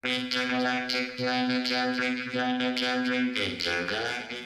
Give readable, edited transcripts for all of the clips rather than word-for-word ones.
Intergalactic planetary intergalactic.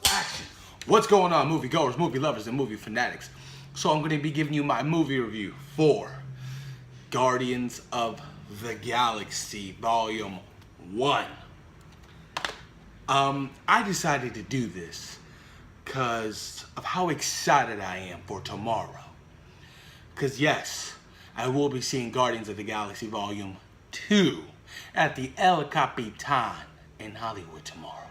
Action! What's going on, movie goers, movie lovers, and movie fanatics? So I'm going to be giving you my movie review for Guardians of the Galaxy Volume 1. I decided to do this because of how excited I am for tomorrow. Because yes, I will be seeing Guardians of the Galaxy Volume 2 at the El Capitan in Hollywood tomorrow.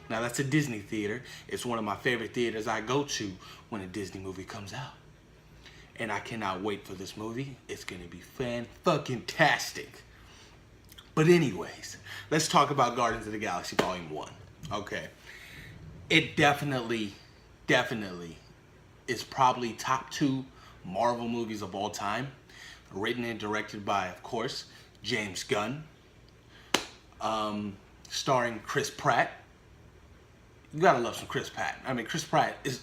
Now that's a Disney theater. It's one of my favorite theaters I go to when a Disney movie comes out. And I cannot wait for this movie. It's gonna be fan-fucking-tastic. But anyways, let's talk about Guardians of the Galaxy Volume 1. Okay. It definitely is probably top 2 Marvel movies of all time. Written and directed by, of course, James Gunn. Starring Chris Pratt. You gotta love some Chris Pratt. I mean, Chris Pratt is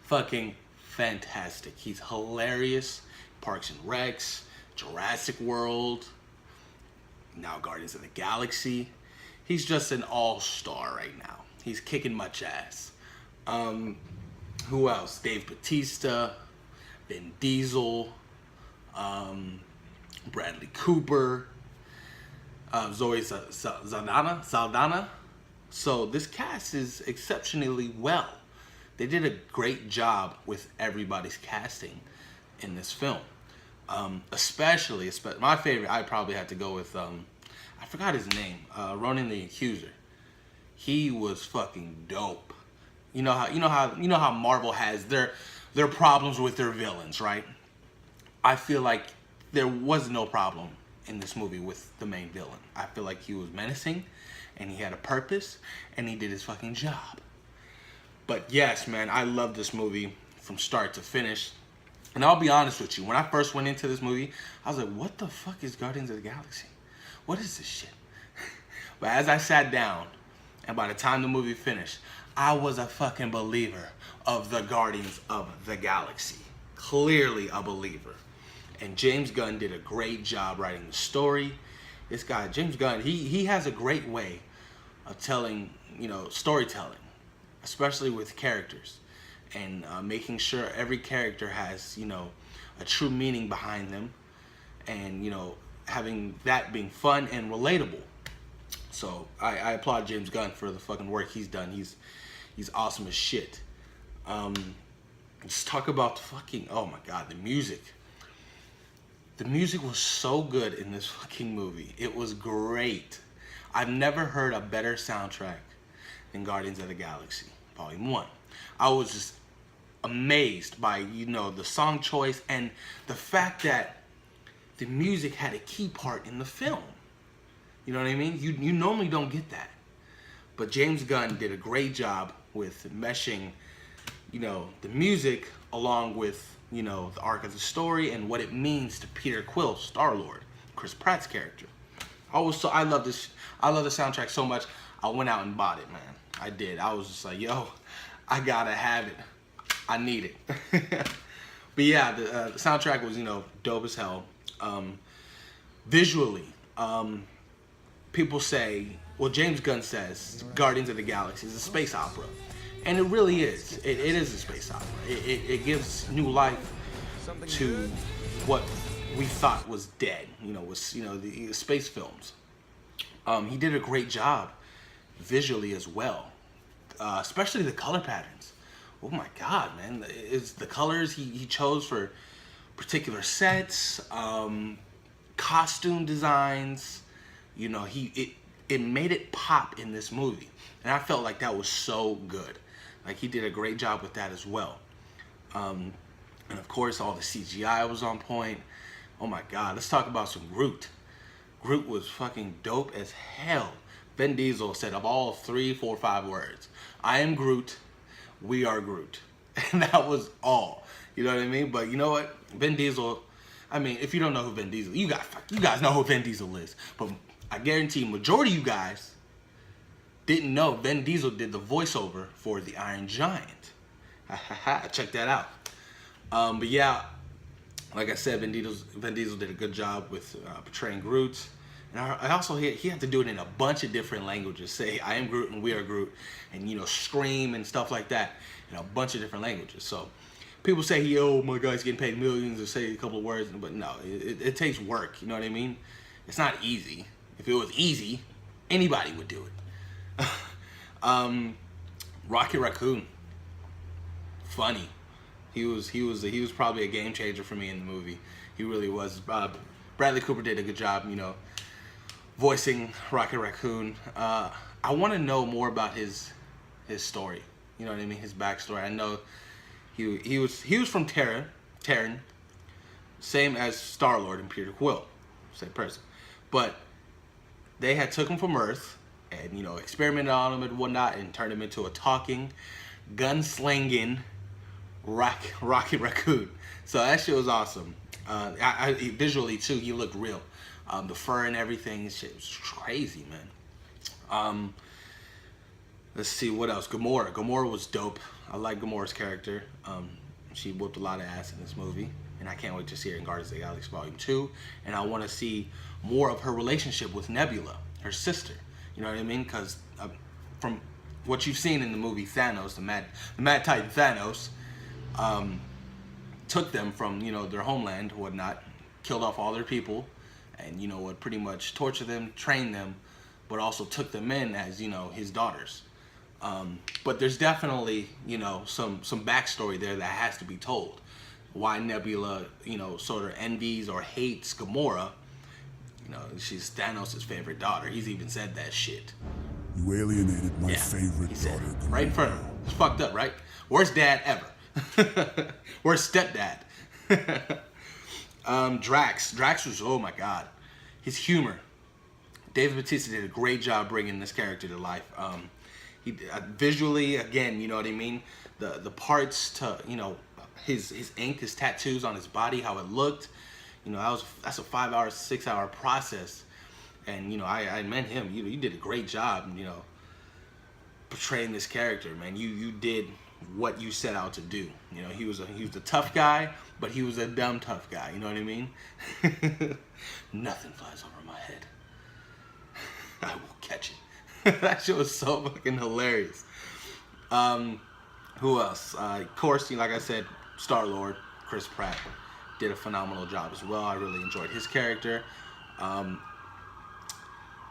fucking fantastic. He's hilarious. Parks and Recs, Jurassic World, now Guardians of the Galaxy. He's just an all-star right now. He's kicking much ass. Who else? Dave Bautista, Vin Diesel, Bradley Cooper, Zoe Saldana. So this cast is exceptionally well. They did a great job with everybody's casting in this film. Especially my favorite, I probably had to go with, I forgot his name, Ronan the Accuser. He was fucking dope. You know how Marvel has their problems with their villains, right? I feel like there was no problem in this movie with the main villain. I feel like he was menacing, and he had a purpose, and he did his fucking job. But yes, man, I love this movie from start to finish. And I'll be honest with you, when I first went into this movie, I was like, what the fuck is Guardians of the Galaxy? What is this shit? But as I sat down, and by the time the movie finished, I was a fucking believer of the Guardians of the Galaxy. Clearly a believer. And James Gunn did a great job writing the story. This guy, James Gunn, he has a great way of telling, storytelling, especially with characters, and making sure every character has, a true meaning behind them, and, having that being fun and relatable. So I applaud James Gunn for the fucking work he's done. He's awesome as shit. Let's talk about the fucking, oh my god, the music. The music was so good in this fucking movie. It was great. I've never heard a better soundtrack than Guardians of the Galaxy Volume 1. I was just amazed by, the song choice and the fact that the music had a key part in the film. You know what I mean? You normally don't get that. But James Gunn did a great job with meshing, the music along with, the arc of the story and what it means to Peter Quill, Star-Lord, Chris Pratt's character. I love the soundtrack so much, I went out and bought it, man. I did. I was just like, yo, I gotta have it. I need it. But yeah, the soundtrack was, dope as hell. Visually, people say, well, James Gunn says Guardians of the Galaxy is a space opera. And it really is. It is a space opera. It gives new life to what we thought was dead, the space films. He did a great job visually as well, especially the color patterns. Oh my god, man. It's the colors he chose for particular sets, costume designs, it made it pop in this movie. And I felt like that was so good. Like, he did a great job with that as well. And of course, all the CGI was on point. Oh my god, let's talk about some Groot. Groot was fucking dope as hell. Vin Diesel said of all 3, 4, 5 words, I am Groot, we are Groot. And that was all. You know what I mean? But you know what? Vin Diesel, I mean, if you don't know who Vin Diesel, you guys know who Vin Diesel is. But I guarantee majority of you guys didn't know Vin Diesel did the voiceover for the Iron Giant. Check that out. But yeah, like I said, Vin Diesel did a good job with portraying Groot. And I also he had to do it in a bunch of different languages. Say, I am Groot and we are Groot. And, you know, scream and stuff like that in a bunch of different languages. So people say, oh my God, he's getting paid millions to say a couple of words. But no, it takes work. You know what I mean? It's not easy. If it was easy, anybody would do it. Rocket Raccoon. Funny. He was probably a game changer for me in the movie. He really was. Bradley Cooper did a good job, you know, voicing Rocket Raccoon. I want to know more about his story. You know what I mean? His backstory. I know he was from Terran, same as Star-Lord and Peter Quill, same person. But they had took him from Earth and, you know, experimented on him and whatnot and turned him into a talking, gun-slinging Rocket Raccoon. So that shit was awesome. Visually too, he looked real. The fur and everything, shit was crazy, man. Let's see what else. Gamora was dope. I like Gamora's character. She whooped a lot of ass in this movie, and I can't wait to see her in Guardians of the Galaxy Volume 2. And I want to see more of her relationship with Nebula, her sister. You know what I mean? Because from what you've seen in the movie Thanos, the Mad Titan Thanos, took them from, you know, their homeland, whatnot, killed off all their people, and, you know, would pretty much torture them, train them, but also took them in as, you know, his daughters. But there's definitely, you know, some backstory there that has to be told. Why Nebula, you know, sort of envies or hates Gamora. You know, she's Thanos' favorite daughter. He's even said that shit. You alienated my favorite daughter. Right in front of him. It's fucked up, right? Worst dad ever. Worst stepdad. Drax was, oh my God. His humor. David Bautista did a great job bringing this character to life. He visually, again, you know what I mean? The parts to, you know, his ink, his tattoos on his body, how it looked. You know, that's a 5-hour, 6-hour process. And, you know, I meant him. You did a great job, you know, portraying this character, man. You did what you set out to do. You know, he was a tough guy, but he was a dumb tough guy. You know what I mean? Nothing flies over my head. I will catch it. That shit was so fucking hilarious. Who else? Of course, like I said, Star-Lord, Chris Pratt, did a phenomenal job as well. I really enjoyed his character.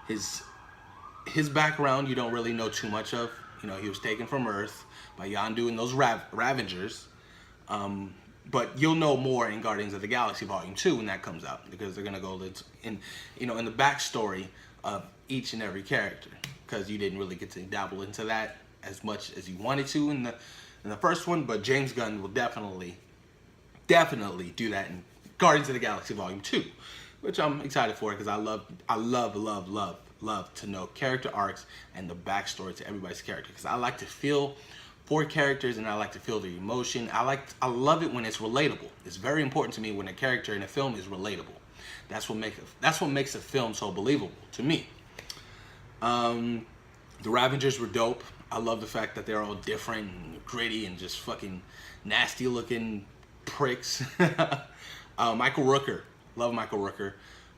His background you don't really know too much of. You know, he was taken from Earth by Yondu and those Ravengers. But you'll know more in Guardians of the Galaxy Volume 2 when that comes out, because they're gonna go in the backstory of each and every character, because you didn't really get to dabble into that as much as you wanted to in the first one. But James Gunn will definitely do that in Guardians of the Galaxy Volume 2, which I'm excited for, because I love to know character arcs and the backstory to everybody's character, because I like to feel for characters and I like to feel the emotion. I love it when it's relatable. It's very important to me when a character in a film is relatable. That's what makes a film so believable to me. The Ravengers were dope. I love the fact that they're all different and gritty and just fucking nasty looking pricks. Michael Rooker. Love Michael Rooker.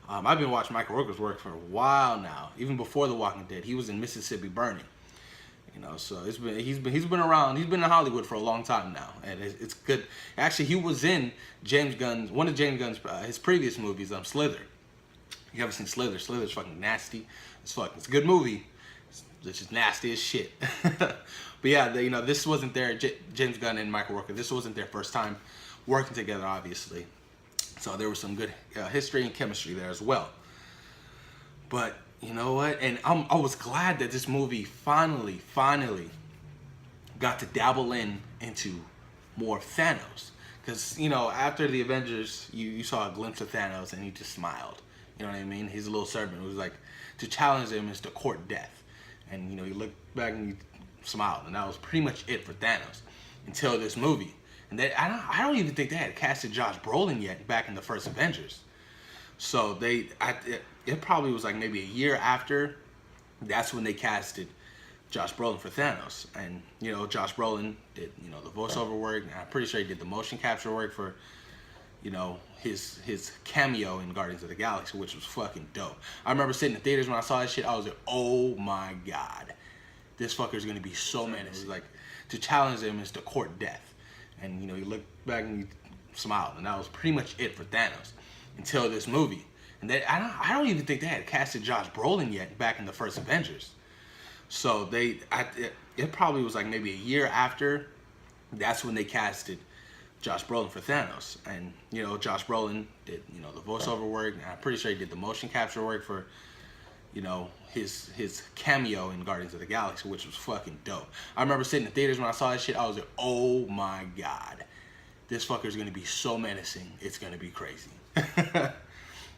I've been watching Michael Rooker's work for a while now. Even before The Walking Dead, he was in Mississippi Burning. You know, so he's been around. He's been in Hollywood for a long time now, and it's good. Actually, he was in one of James Gunn's his previous movies, Slither. You haven't seen Slither? Slither's fucking nasty. It's a good movie. It's just nasty as shit. But yeah, you know, this wasn't their James Gunn and Michael Rooker. This wasn't their first time working together, obviously. So there was some good history and chemistry there as well. But you know what? And I was glad that this movie finally got to dabble into more Thanos. Because, you know, after the Avengers, you saw a glimpse of Thanos and he just smiled. You know what I mean? His little servant was like, to challenge him is to court death. And, you know, he looked back and he smiled. And that was pretty much it for Thanos until this movie. and I don't even think they had casted Josh Brolin yet back in the first Avengers. So it probably was like maybe a year after. That's when they casted Josh Brolin for Thanos, and Josh Brolin did the voiceover work. And I'm pretty sure he did the motion capture work for his cameo in Guardians of the Galaxy, which was fucking dope. I remember sitting in the theaters when I saw that shit. I was like, oh my god, this fucker's gonna be so menacing. Like, to challenge him is to court death, and you look back and you smiled, and that was pretty much it for Thanos until this movie. And I don't even think they had casted Josh Brolin yet back in the first Avengers. So it probably was like maybe a year after. That's when they casted Josh Brolin for Thanos, and Josh Brolin did the voiceover work. And I'm pretty sure he did the motion capture work for his cameo in Guardians of the Galaxy, which was fucking dope. I remember sitting in the theaters when I saw that shit. I was like, oh my god, this fucker's gonna be so menacing. It's gonna be crazy.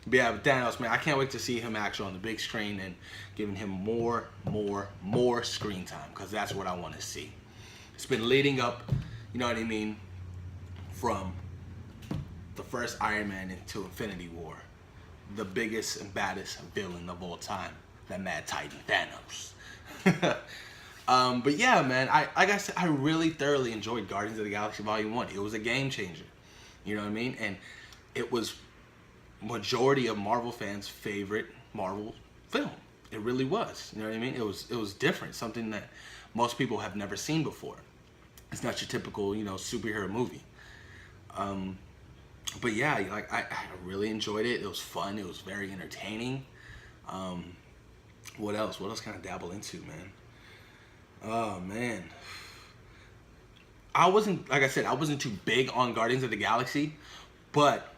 But yeah, but Thanos, man, I can't wait to see him actually on the big screen and giving him more screen time, because that's what I want to see. It's been leading up, you know what I mean, from the first Iron Man into Infinity War. The biggest and baddest villain of all time, the Mad Titan Thanos. But yeah, man, like I said, I really thoroughly enjoyed Guardians of the Galaxy Volume 1. It was a game changer, you know what I mean? And it was majority of Marvel fans' favorite Marvel film. It really was, you know what I mean? It was different, something that most people have never seen before. It's not your typical, superhero movie. But yeah, like I really enjoyed it. It was fun. It was very entertaining. What else? What else can I dabble into, man? Oh man, like I said, I wasn't too big on Guardians of the Galaxy, but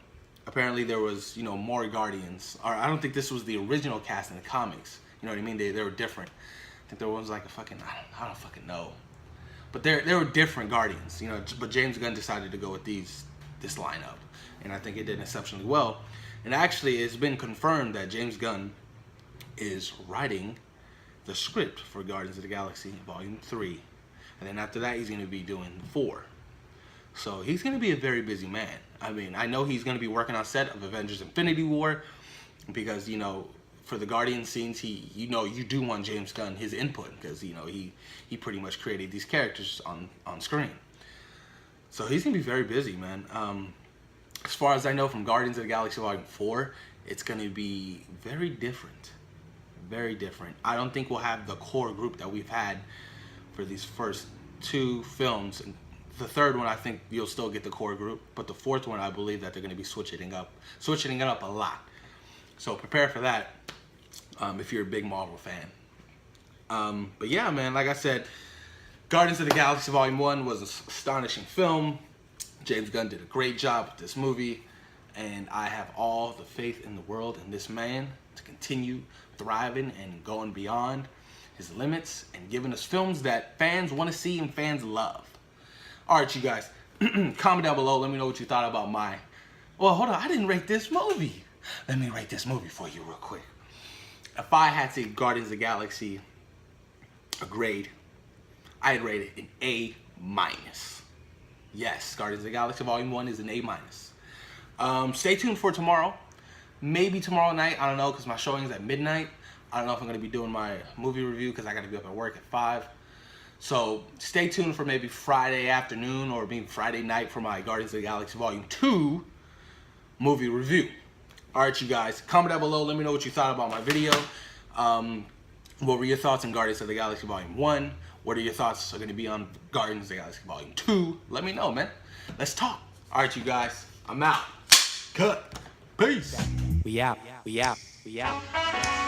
apparently there was, more Guardians. Or I don't think this was the original cast in the comics. You know what I mean? They were different. I think there was like a fucking, I don't fucking know. But there were different Guardians, but James Gunn decided to go with this lineup. And I think it did exceptionally well. And actually, it's been confirmed that James Gunn is writing the script for Guardians of the Galaxy Volume 3. And then after that, he's going to be doing 4. So he's going to be a very busy man. I mean, I know he's going to be working on set of Avengers Infinity War because, for the Guardian scenes, you do want James Gunn, his input, because, he pretty much created these characters on screen. So he's going to be very busy, man. As far as I know from Guardians of the Galaxy Volume 4, it's going to be very different. Very different. I don't think we'll have the core group that we've had for these first 2 films. And the third one, I think you'll still get the core group, but the fourth one, I believe that they're going to be switching it up a lot. So prepare for that if you're a big Marvel fan. But yeah, man, like I said, Guardians of the Galaxy Volume 1 was an astonishing film. James Gunn did a great job with this movie, and I have all the faith in the world in this man to continue thriving and going beyond his limits and giving us films that fans want to see and fans love. All right, you guys, comment down below. Let me know what you thought about well, hold on, I didn't rate this movie. Let me rate this movie for you real quick. If I had to give Guardians of the Galaxy a grade, I'd rate it an A-. Yes, Guardians of the Galaxy Volume 1 is an A-. Stay tuned for tomorrow. Maybe tomorrow night, I don't know, because my showing is at midnight. I don't know if I'm going to be doing my movie review because I got to be up at work at 5. So stay tuned for maybe Friday afternoon or maybe Friday night for my Guardians of the Galaxy Volume 2 movie review. Alright, you guys, comment down below. Let me know what you thought about my video. What were your thoughts on Guardians of the Galaxy Volume 1? What are your thoughts going to be on Guardians of the Galaxy Volume 2? Let me know, man. Let's talk. Alright, you guys, I'm out. Cut. Peace. We out. We out. We out.